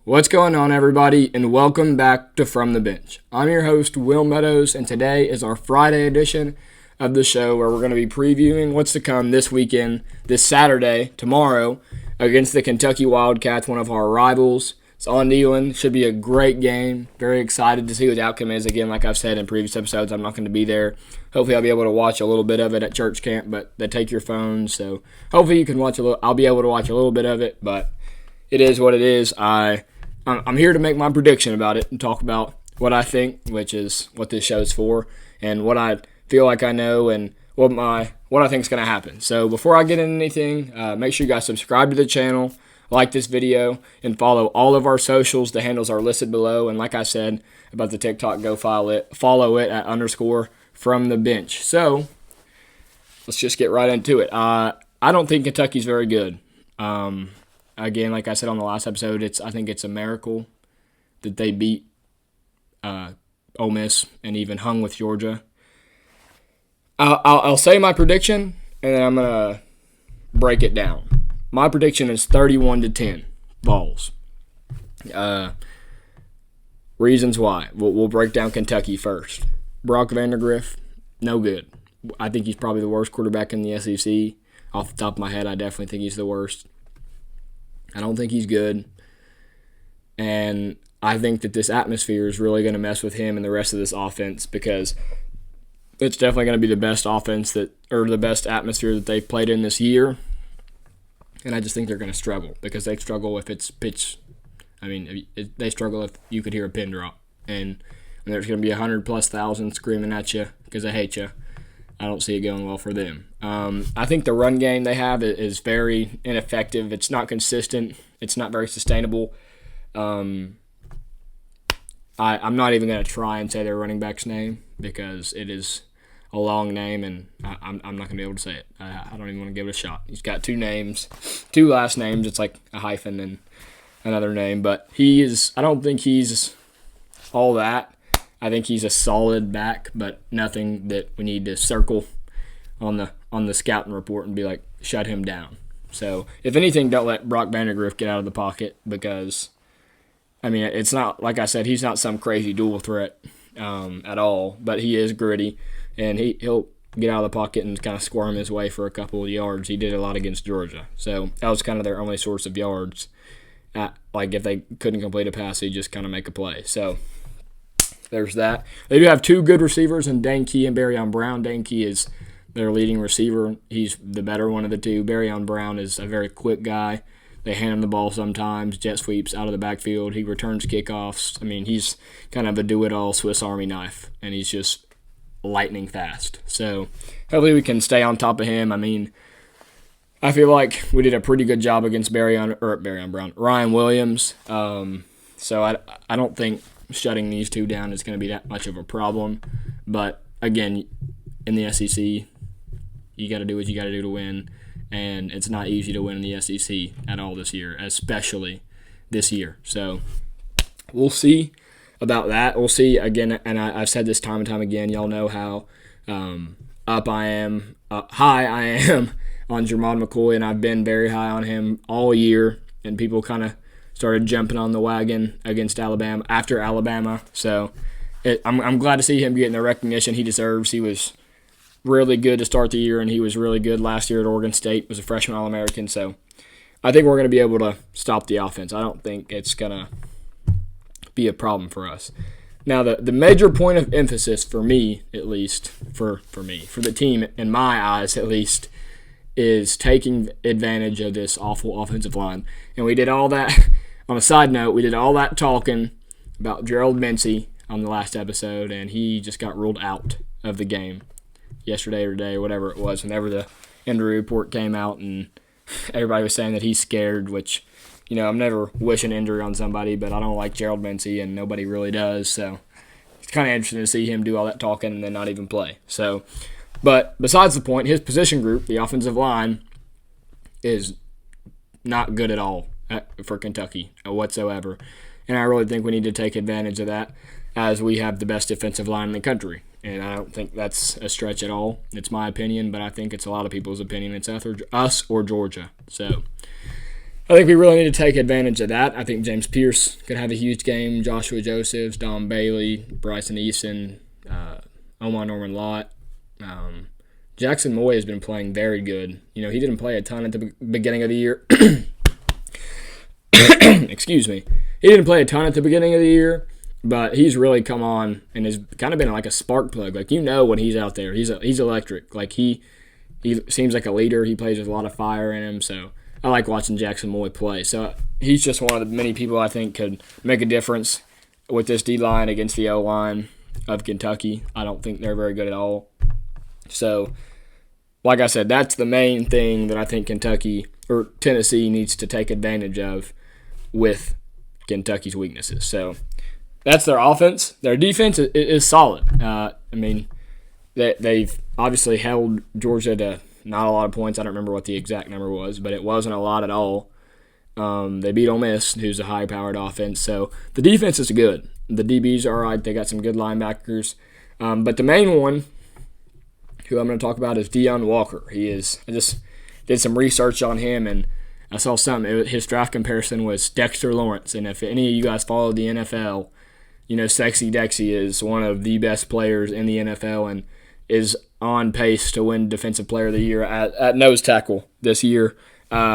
What's going on, everybody, and welcome back to From the Bench. I'm your host, Will Meadows, and today is our Friday edition of the show where we're going to be previewing what's to come this weekend, this Saturday, tomorrow, against the Kentucky Wildcats, one of our rivals. It's on Neyland. Should be a great game. Very excited to see what the outcome is. Again, like I've said in previous episodes, I'm not going to be there. Hopefully I'll be able to watch a little bit of it at church camp, but they take your phones, so hopefully you can watch a little. I'll be able to watch a little bit of it, but it is what it is. I'm here to make my prediction about it and talk about what I think, which is what this show's for, and what I feel like I know and what I think is going to happen. So before I get into anything, make sure you guys subscribe to the channel, like this video, and follow all of our socials. The handles are listed below, and like I said about the TikTok, go follow it at _FromTheBench. So let's just get right into it. I don't think Kentucky's very good. Again, like I said on the last episode, I think it's a miracle that they beat Ole Miss and even hung with Georgia. I'll say my prediction, and then I'm going to break it down. My prediction is 31-10, Vols. Reasons why. We'll break down Kentucky first. Brock Vandagriff, no good. I think he's probably the worst quarterback in the SEC. Off the top of my head, I definitely think he's the worst. I don't think he's good, and I think that this atmosphere is really going to mess with him and the rest of this offense because it's definitely going to be the best offense or the best atmosphere that they've played in this year, and I just think they're going to struggle because they struggle if it's pitch. I mean, they struggle if you could hear a pin drop, and there's going to be 100,000+ screaming at you because they hate you. I don't see it going well for them. I think the run game they have is very ineffective. It's not consistent. It's not very sustainable. I'm not even going to try and say their running back's name because it is a long name, and I'm not going to be able to say it. I don't even want to give it a shot. He's got two last names. It's like a hyphen and another name. But I don't think he's all that. I think he's a solid back, but nothing that we need to circle on the scouting report and be like, shut him down. So, if anything, don't let Brock Vandagriff get out of the pocket because, I mean, it's not, like I said, he's not some crazy dual threat at all, but he is gritty, and he'll get out of the pocket and kind of squirm his way for a couple of yards. He did a lot against Georgia. So, that was kind of their only source of yards. Like, if they couldn't complete a pass, he'd just kind of make a play. So, there's that. They do have two good receivers in Dane Key and Barryon Brown. Dane Key is their leading receiver. He's the better one of the two. Barryon Brown is a very quick guy. They hand him the ball sometimes, jet sweeps out of the backfield. He returns kickoffs. I mean, he's kind of a do-it-all Swiss Army knife, and he's just lightning fast. So hopefully we can stay on top of him. I mean, I feel like we did a pretty good job against Ryan Williams. So I don't think shutting these two down is going to be that much of a problem. But, again, in the SEC, you got to do what you got to do to win, and it's not easy to win in the SEC at all this year, especially this year. So we'll see about that. We'll see, again, and I've said this time and time again, y'all know how high I am on Jermon McCoy, and I've been very high on him all year, and people kind of started jumping on the wagon against after Alabama. So I'm glad to see him getting the recognition he deserves. He was really good to start the year, and he was really good last year at Oregon State. Was a freshman All-American. So I think we're going to be able to stop the offense. I don't think it's going to be a problem for us. Now, the major point of emphasis for me, at least, for the team, in my eyes at least, is taking advantage of this awful offensive line. And we did all that. On a side note, we did all that talking about Gerald Mincey on the last episode, and he just got ruled out of the game yesterday or today or whatever it was, whenever the injury report came out, and everybody was saying that he's scared, which, you know, I'm never wishing injury on somebody, but I don't like Gerald Mincey, and nobody really does, so it's kind of interesting to see him do all that talking and then not even play. So, but besides the point, his position group, the offensive line, is not good at all for Kentucky whatsoever. And I really think we need to take advantage of that as we have the best defensive line in the country. And I don't think that's a stretch at all. It's my opinion, but I think it's a lot of people's opinion. It's either us or Georgia. So I think we really need to take advantage of that. I think James Pierce could have a huge game. Joshua Josephs, Don Bailey, Bryson Eason, Omar Norman Lott. Jackson Moy has been playing very good. He didn't play a ton at the beginning of the year. Excuse me. He didn't play a ton at the beginning of the year, but he's really come on and has kind of been like a spark plug. Like, when he's out there, he's electric. Like, he seems like a leader. He plays with a lot of fire in him, so I like watching Jackson Moy play. So he's just one of the many people I think could make a difference with this D-line against the O-line of Kentucky. I don't think they're very good at all. So, like I said, that's the main thing that I think Tennessee needs to take advantage of with Kentucky's weaknesses. So that's their offense. Their defense is solid. They've obviously held Georgia to not a lot of points. I don't remember what the exact number was, but it wasn't a lot at all. They beat Ole Miss, who's a high-powered offense. So the defense is good. The DBs are all right. They got some good linebackers. But the main one, who I'm going to talk about, is Deion Walker. I just did some research on him, and I saw something. His draft comparison was Dexter Lawrence. And if any of you guys follow the NFL, Sexy Dexy is one of the best players in the NFL and is on pace to win Defensive Player of the Year at nose tackle this year,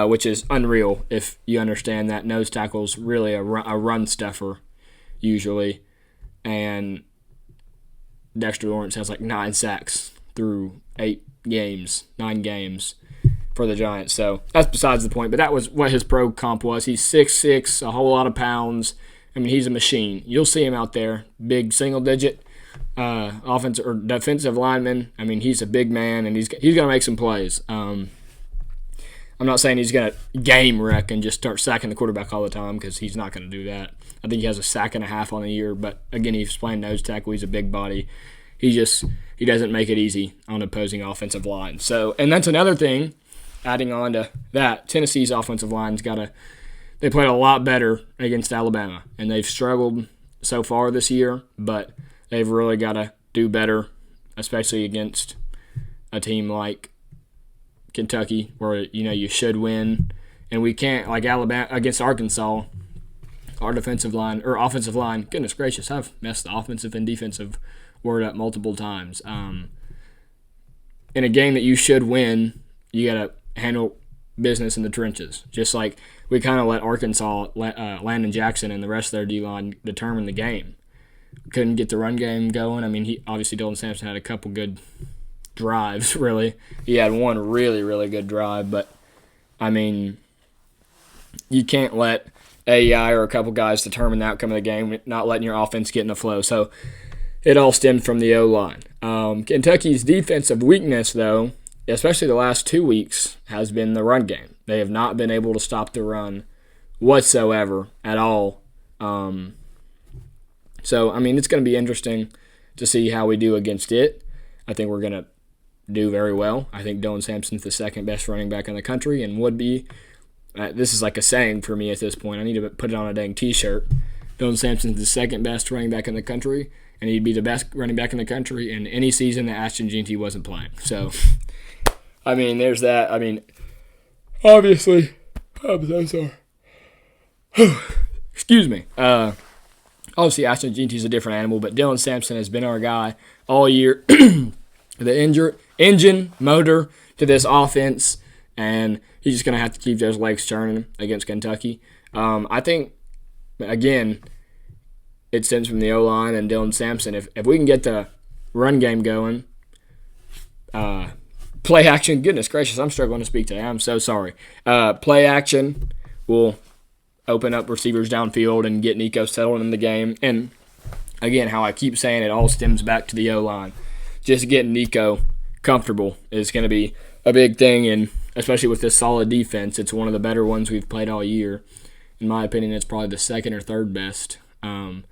which is unreal if you understand that nose tackle's really a run stuffer usually. And Dexter Lawrence has like 9 sacks through 9 games for the Giants. So that's besides the point, but that was what his pro comp was. He's 6'6", a whole lot of pounds. He's a machine. You'll see him out there, big single-digit offensive or defensive lineman. He's a big man, and he's going to make some plays. I'm not saying he's going to game wreck and just start sacking the quarterback all the time, because he's not going to do that. I think he has a sack and a half on the year, but again, he's playing nose tackle. He's a big body. He doesn't make it easy on opposing offensive line. So, and that's another thing. Adding on to that, Tennessee's offensive line's they played a lot better against Alabama, and they've struggled so far this year, but they've really got to do better, especially against a team like Kentucky, where you should win, and we can't, like Alabama against Arkansas. Our defensive line or offensive line, goodness gracious, I've messed the offensive and defensive word up multiple times. In a game that you should win, you got to handle business in the trenches, just like we kind of let Arkansas, Landon Jackson, and the rest of their D-line determine the game. Couldn't get the run game going. Obviously Dylan Sampson had a couple good drives, really. He had one really, really good drive, but, you can't let AEI or a couple guys determine the outcome of the game, not letting your offense get in the flow. So it all stemmed from the O-line. Kentucky's defensive weakness, though, especially the last 2 weeks, has been the run game. They have not been able to stop the run whatsoever at all. So, it's going to be interesting to see how we do against it. I think we're going to do very well. I think Dylan Sampson's the second best running back in the country and would be. This is like a saying for me at this point. I need to put it on a dang T-shirt. Dylan Sampson's the second best running back in the country, and he'd be the best running back in the country in any season that Ashton Jeanty wasn't playing. So, there's that. Obviously, I'm so sorry. Excuse me. Obviously, Ashton Jeanty's a different animal, but Dylan Sampson has been our guy all year. The engine, motor to this offense, and he's just going to have to keep those legs turning against Kentucky. I think, again, it stems from the O-line and Dylan Sampson. If we can get the run game going, play action, goodness gracious, I'm struggling to speak today. I'm so sorry. Play action will open up receivers downfield and get Nico settled in the game. And, again, how I keep saying it all stems back to the O-line. Just getting Nico comfortable is going to be a big thing, and especially with this solid defense, it's one of the better ones we've played all year. In my opinion, it's probably the second or third best. You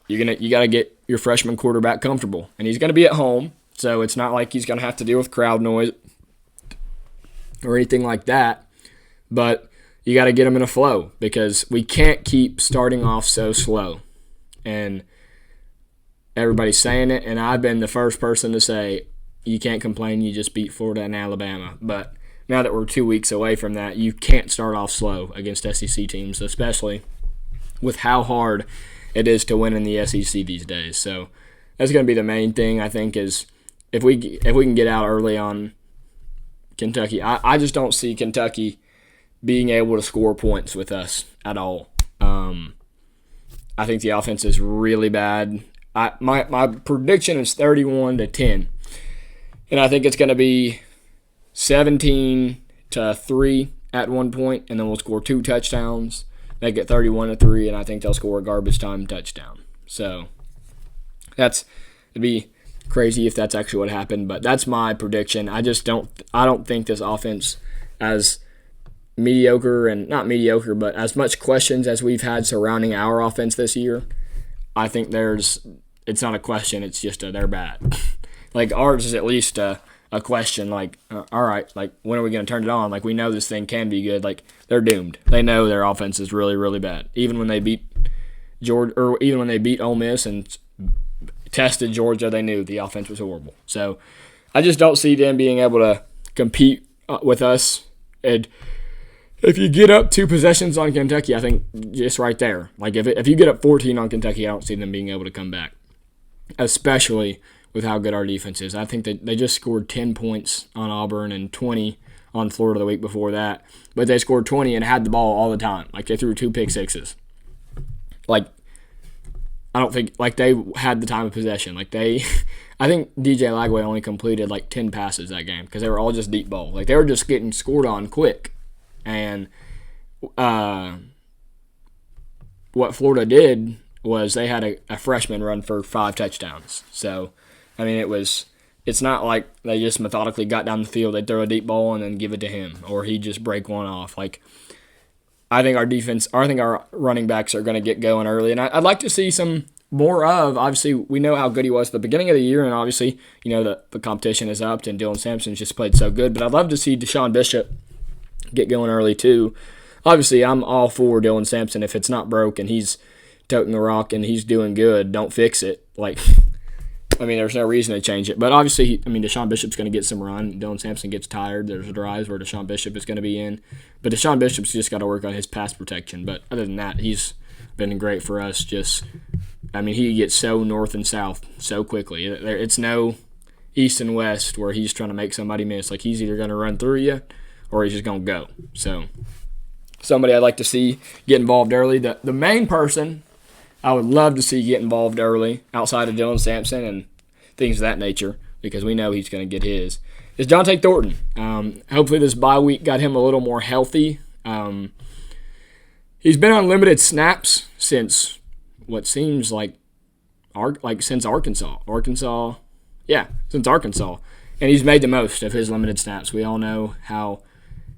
got to get your freshman quarterback comfortable, and he's going to be at home, so it's not like he's going to have to deal with crowd noise or anything like that. But you got to get him in a flow, because we can't keep starting off so slow. And everybody's saying it, and I've been the first person to say you can't complain, you just beat Florida and Alabama. But now that we're 2 weeks away from that, you can't start off slow against SEC teams, especially with how hard it is to win in the SEC these days. So that's going to be the main thing, I think, is if we can get out early on Kentucky. I just don't see Kentucky being able to score points with us at all. I think the offense is really bad. My prediction is 31-10, and I think it's going to be 17-3 at one point, and then we'll score 2 touchdowns, make it 31-3, and I think they'll score a garbage time touchdown. So it'd be crazy if that's actually what happened, but that's my prediction. I don't think this offense as mediocre, and not mediocre, but as much questions as we've had surrounding our offense this year. I think it's not a question, it's just they're bad. Like ours is at least a question, like, all right, like when are we going to turn it on? Like we know this thing can be good. Like they're doomed. They know their offense is really, really bad. Even when they beat Georgia, or even when they beat Ole Miss and tested Georgia, they knew the offense was horrible. So I just don't see them being able to compete with us. And if you get up 2 possessions on Kentucky, I think just right there. Like if you get up 14 on Kentucky, I don't see them being able to come back, especially with how good our defense is. I think that they just scored 10 points on Auburn and 20 on Florida the week before that. But they scored 20 and had the ball all the time. Like they threw 2 pick sixes. Like I don't think like they had the time of possession. Like I think DJ Lagway only completed like 10 passes that game because they were all just deep ball. Like they were just getting scored on quick. And what Florida did was they had a freshman run for 5 touchdowns. So, I mean, it's not like they just methodically got down the field. They'd throw a deep ball and then give it to him, or he'd just break one off. Like, I think our running backs are going to get going early. And I'd like to see some more of, obviously, we know how good he was at the beginning of the year, and obviously, you know, the competition is up, and Dylan Sampson's just played so good. But I'd love to see Deshaun Bishop get going early too. Obviously, I'm all for Dylan Sampson. If it's not broke and he's toting the rock and he's doing good, don't fix it. Like, I mean, there's no reason to change it. But obviously, Deshaun Bishop's going to get some run. Dylan Sampson gets tired. There's drives where Deshaun Bishop is going to be in. But Deshaun Bishop's just got to work on his pass protection. But other than that, he's been great for us. He gets so north and south so quickly. It's no east and west where he's trying to make somebody miss. Like, he's either going to run through you or he's just going to go. So, somebody I'd like to see get involved early. The main person I would love to see get involved early, outside of Dylan Sampson and things of that nature, because we know he's going to get his, is Dante Thornton. Hopefully this bye week got him a little more healthy. He's been on limited snaps since what seems like since Arkansas. Since Arkansas. And he's made the most of his limited snaps. We all know how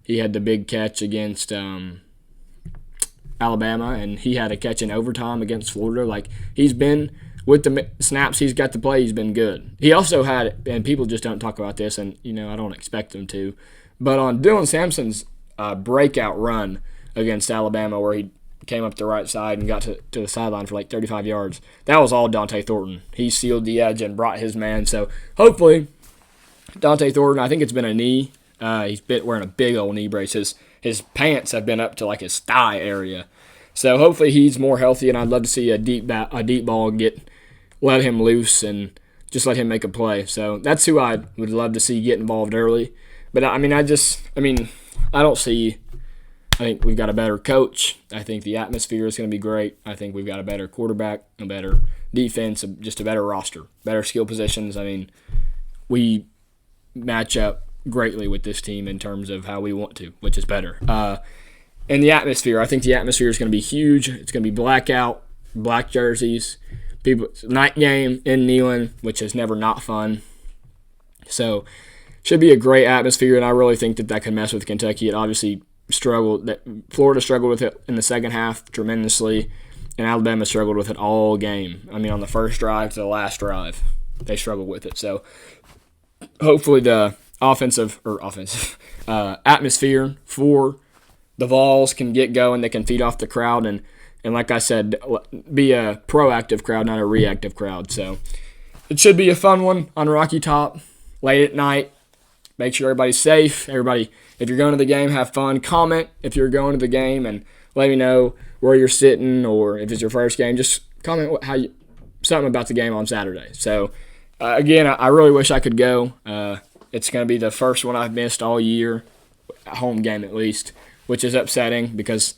he had the big catch against Alabama, and he had a catch in overtime against Florida. Like, he's been, with the snaps he's got to play, he's been good. He also had, and people just don't talk about this, and, I don't expect them to, but on Dylan Sampson's breakout run against Alabama where he came up the right side and got to the sideline for like 35 yards, that was all Dante Thornton. He sealed the edge and brought his man. So, hopefully, Dante Thornton, I think it's been a knee. He's been wearing a big old knee brace. His pants have been up to like his thigh area. So hopefully he's more healthy, and I'd love to see a deep ball let him loose and just let him make a play. So that's who I would love to see get involved early. But I think we've got a better coach. I think the atmosphere is going to be great. I think we've got a better quarterback, a better defense, just a better roster, better skill positions. We match up greatly with this team in terms of how we want to, which is better. And the atmosphere, I think the atmosphere is going to be huge. It's going to be blackout, black jerseys, night game in Neyland, which is never not fun. So, should be a great atmosphere, and I really think that can mess with Kentucky. It obviously Florida struggled with it in the second half tremendously, and Alabama struggled with it all game. On the first drive to the last drive, they struggled with it. So, hopefully the offensive atmosphere for the Vols can get going. They can feed off the crowd and like I said, be a proactive crowd, not a reactive crowd. So it should be a fun one on Rocky Top late at night. make sure everybody's safe. Everybody, if you're going to the game, have fun. Comment if you're going to the game and let me know where you're sitting, or if it's your first game, just comment something about the game on Saturday. So, again, I really wish I could go. It's going to be the first one I've missed all year, a home game at least, which is upsetting because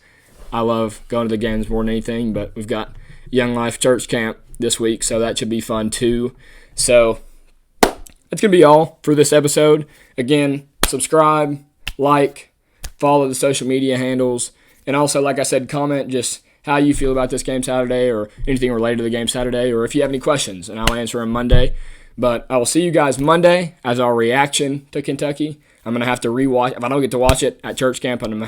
I love going to the games more than anything. But we've got Young Life Church Camp this week, so that should be fun too. So that's going to be all for this episode. Again, subscribe, like, follow the social media handles, and also, like I said, comment just how you feel about this game Saturday or anything related to the game Saturday, or if you have any questions, and I'll answer them Monday. But I will see you guys Monday as our reaction to Kentucky. I'm going to have to rewatch. If I don't get to watch it at church camp, I'm going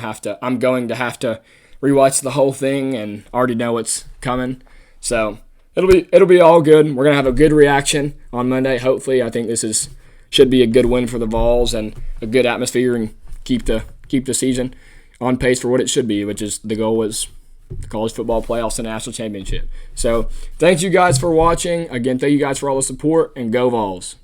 to have to rewatch the whole thing and already know what's coming. So it'll be all good. We're going to have a good reaction on Monday. Hopefully, I think this should be a good win for the Vols and a good atmosphere, and keep the season on pace for what it should be, which is the goal is the college football playoffs and national championship. So thank you guys for watching. Again, thank you guys for all the support, and go Vols.